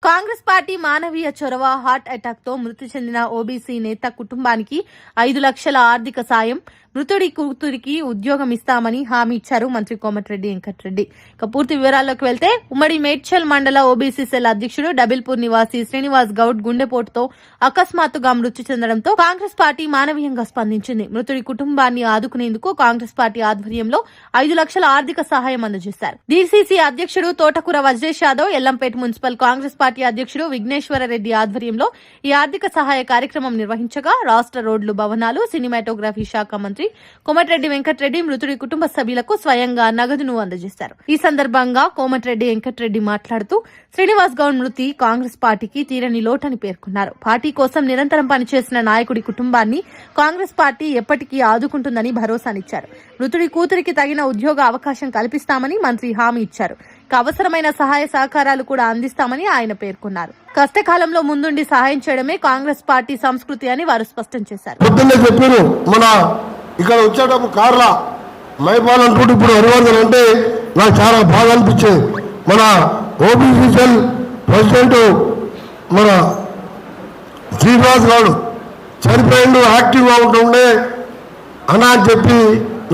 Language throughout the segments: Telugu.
కాంగ్రెస్ పార్టీ మానవీయ చొరవ హార్ట్ అటాక్ తో మృతి చెందిన ఓబీసీ నేత కుటుంబానికి 5 లక్షల ఆర్థిక సాయం, మృతుడి కూతురికి ఉద్యోగం ఇస్తామని హామీ ఇచ్చారు మంత్రి కోమటిరెడ్డి వెంకటరెడ్డి. పూర్తి వివరాల్లోకి వెళ్తే ఉమ్మడి మేడ్చల్ మండల ఓబీసీ సెల్ అధ్యక్షుడు డబిల్పూర్ నివాసి శ్రీనివాస్ గౌడ్ గుండెపోటుతో అకస్మాత్తుగా మృతి చెందడంతో కాంగ్రెస్ పార్టీ మానవీయంగా స్పందించింది. మృతుడి కుటుంబాన్ని ఆదుకునేందుకు కాంగ్రెస్ పార్టీ ఆధ్వర్యంలో 5 లక్షల ఆర్థిక సహాయం అందజేశారు. డీసీసీ అధ్యక్షుడు తోటకూర వజ్రేష్ యాదవ్, ఎల్లంపేట మున్సిపల్ కాంగ్రెస్ పార్టీ అధ్యక్షుడు విఘ్నేశ్వరరెడ్డి ఆధ్వర్యంలో ఈ ఆర్థిక సహాయ కార్యక్రమం నిర్వహించగా రాష్ట్ర రోడ్లు, భవనాలు, సినిమాటోగ్రఫీ శాఖ మంత్రి కోమటిరెడ్డి వెంకటరెడ్డి మృతుడి కుటుంబ సభ్యులకు స్వయంగా నగదును అందజేశారు. ఈ సందర్భంగా కోమటిరెడ్డి వెంకటరెడ్డి మాట్లాడుతూ శ్రీనివాస్ గౌడ్ మృతి కాంగ్రెస్ పార్టీకి తీరని లోటని పేర్కొన్నారు. పార్టీ కోసం నిరంతరం పనిచేసిన నాయకుడి కుటుంబాన్ని కాంగ్రెస్ పార్టీ ఎప్పటికీ ఆదుకుంటుందని భరోసానిచ్చారు. మృతుడి కూతురికి తగిన ఉద్యోగ అవకాశం కల్పిస్తామని మంత్రి హామీ ఇచ్చారు. అవసరమైన సహాయ సహకారాలు కూడా అందిస్తామని ఆయన పేర్కొన్నారు. కష్టకాలంలో ముందుండి సహాయం చేయడమే కాంగ్రెస్ పార్టీ సంస్కృతి అని వారు స్పష్టం చేశారు. ఇక్కడ వచ్చేటప్పుడు కార్లా మైపాలంటూ ఇప్పుడు హరివర్ధన్ అంటే నాకు చాలా బాగా అనిపించేది. మన ఓబీసీ సెల్ ప్రెసిడెంట్ మన శ్రీనివాస్ గౌడ్ చనిపోయిండు, యాక్టివ్గా ఉంటుండే అన్నా అని చెప్పి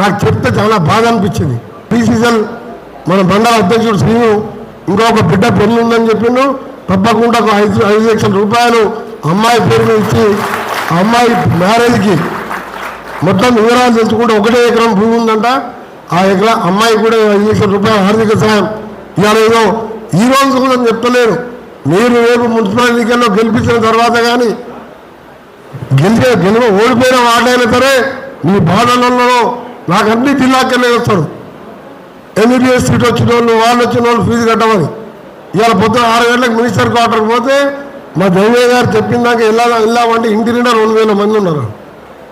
నాకు చెప్తే చాలా బాగా అనిపించింది. బీసీ సెల్ మన మండల అధ్యక్షుడు శ్రీను ఇంకొక బిడ్డ పెళ్లి ఉందని చెప్పిండు. తప్పకుండా 5 లక్షల రూపాయలు అమ్మాయి పేరు ఇచ్చి ఆ అమ్మాయి మ్యారేజ్కి మొత్తం వివరాలు తెలుసుకుంటే 1 ఎకరం భూమి ఉందంట. ఆ ఎకరా అమ్మాయి కూడా 5 లక్షల రూపాయల ఆర్థిక సాయం ఇవాళ ఏదో ఈ రోజు కూడా చెప్తలేరు. మీరు రేపు మున్సిపల్ ఎన్నికల్లో గెలిపించిన తర్వాత కానీ ఓడిపోయిన వాటైనా సరే మీ బాధలలో నాకు అన్ని జిల్లాకెళ్ళి వస్తారు. ఎంబీబీఎస్ సీట్ వచ్చిన వాళ్ళు వచ్చిన వాళ్ళు ఫీజు కట్టమని ఇవాళ పొద్దున 6 గంటలకు మినిస్టర్ క్వార్టర్కి పోతే మా జగన్ గారు చెప్పిందాక వెళ్ళామంటే ఇంటి నిండా 2000 మంది ఉన్నారు.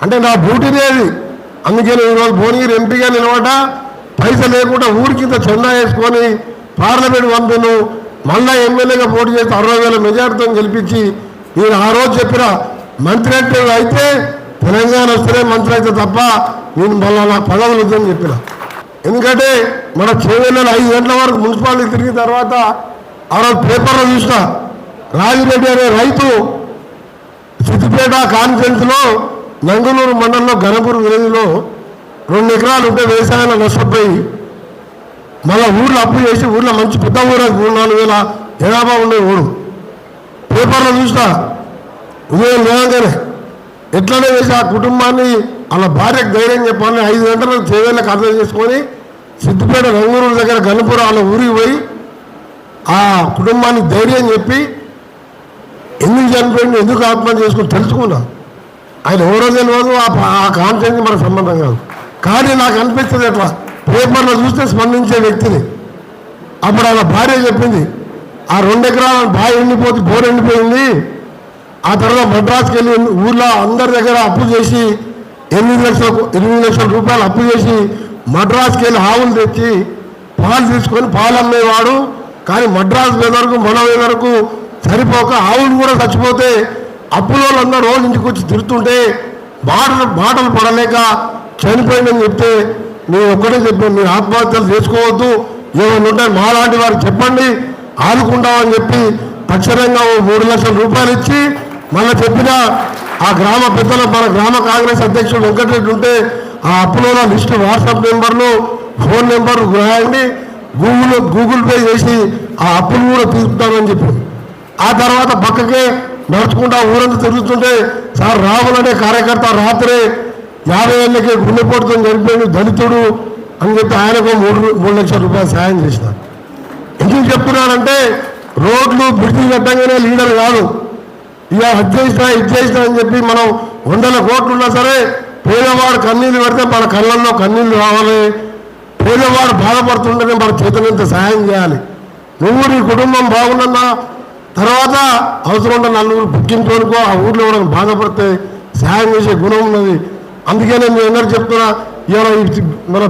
అంటే నా డ్యూటీనే అది. అందుకని ఈరోజు భువనగిరి ఎంపీగా నిలబడ్డ పైసలు లేకుండా ఊరికింత చందా వేసుకొని పార్లమెంట్ పంపిను మళ్ళా ఎమ్మెల్యేగా పోటీ చేసి 60,000 మెజార్టీతో గెలిపించి నేను ఆ రోజు చెప్పిన మంత్రి అంటే అయితే తెలంగాణ వస్తేనే మంత్రి అయితే తప్ప నేను మళ్ళీ నాకు పదవులు వద్దని చెప్పిన. ఎందుకంటే మన చేవెళ్ళ 5 గంటల వరకు మున్సిపాలిటీ తిరిగిన తర్వాత ఆ రోజు పేపర్లో చూసిన రాజిరెడ్డి అనే రైతు సిద్దిపేట కాన్ఫరెన్స్లో నంగునూరు మండలంలో గణపూర్ విలేజ్లో 2 ఎకరాలు ఉంటే వ్యవసాయంలో నష్టపోయి మళ్ళీ ఊర్లో అప్పు చేసి ఊర్లో మంచి పెద్ద ఊరు 3-4 వేల జనాభా ఉండే ఊరు పేపర్లో చూసిన ఉదయం లేవగానే ఎట్లనే వేసి ఆ కుటుంబాన్ని వాళ్ళ భార్యకు ధైర్యం చెప్పాలని 5 గంటలకు చేవేళ్ళకి అర్థం చేసుకొని సిద్దిపేట రంగూరు దగ్గర గణపూర్ వాళ్ళ ఊరికి పోయి ఆ కుటుంబానికి ధైర్యం చెప్పి ఎందుకు చనిపోయింది, ఎందుకు ఆత్మహత్య చేసుకుని తెలుసుకున్నా. ఆయన ఎవరో తెలియదు, ఆ కాన్ఫరెన్స్ మనకు సంబంధం కాదు. కానీ నాకు అనిపిస్తుంది ఎట్లా పేపర్లో చూస్తే స్పందించే వ్యక్తిని. అప్పుడు ఆయన భార్య చెప్పింది ఆ 2 ఎకరాల బావి ఎండిపోతే బోర్ ఎండిపోయింది. ఆ తర్వాత మద్రాసుకి వెళ్ళి ఊర్లో అందరి దగ్గర అప్పు చేసి 8 లక్షల రూపాయలు అప్పు చేసి మద్రాసుకి వెళ్ళి ఆవులు తెచ్చి పాలు తీసుకొని పాలు అమ్మేవాడు. కానీ మద్రాసు వెదరకు మన వెదరకు సరిపోక ఆవులు కూడా చచ్చిపోతే అప్పులో అందరూ రోజు ఇంటికి వచ్చి తిరుగుతుంటే బాటలు పడలేక చనిపోయిందని చెప్తే నేను ఒక్కటే చెప్పాను, మీరు ఆత్మహత్యలు చేసుకోవద్దు, ఏమైనా ఉంటే మాలాంటి వారికి చెప్పండి ఆదుకుంటామని చెప్పి తక్షణంగా 3 లక్షల రూపాయలు ఇచ్చి మళ్ళీ చెప్పిన ఆ గ్రామ పెద్దలు మన గ్రామ కాంగ్రెస్ అధ్యక్షుడు వెంకటరెడ్డి ఉంటే ఆ అప్పులో లిస్టు వాట్సాప్ నెంబర్లు, ఫోన్ నెంబర్లు రాయండి, గూగుల్ పే చేసి ఆ అప్పులు కూడా తీసుకుంటామని చెప్పి ఆ తర్వాత పక్కకే నడుచుకుంటా ఊరంతా తిరుగుతుంటే సార్ రాహుల్ అనే కార్యకర్త రాత్రే 50 ఏళ్ళకి గుండెపోటుతో చనిపోయిన దళితుడు అని చెప్పి ఆయనకు 3 లక్షల రూపాయలు సాయం చేసినారు. ఎందుకు చెప్తున్నానంటే రోడ్లు బ్రిడ్జి కట్టంగానే లీడర్ కాదు, ఇక అది చేసినా అని చెప్పి మనం 100 కోట్లు ఉన్నా సరే పేదవాడు కన్నీళ్ళు పెడితే మన కళ్ళల్లో కన్నీళ్ళు రావాలి. పేదవాడు బాధపడుతుంటేనే మన చేతులంత సాయం చేయాలి. నువ్వు నీ కుటుంబం బాగున్నా తర్వాత అవసరం ఉన్న నలుగురు పుట్టించుకోనుకో ఆ ఊర్లో కూడా బాధపడితే సాయం చేసే గుణం ఉన్నది. అందుకే నేను అందరూ చెప్తున్నా, ఇవాళ మన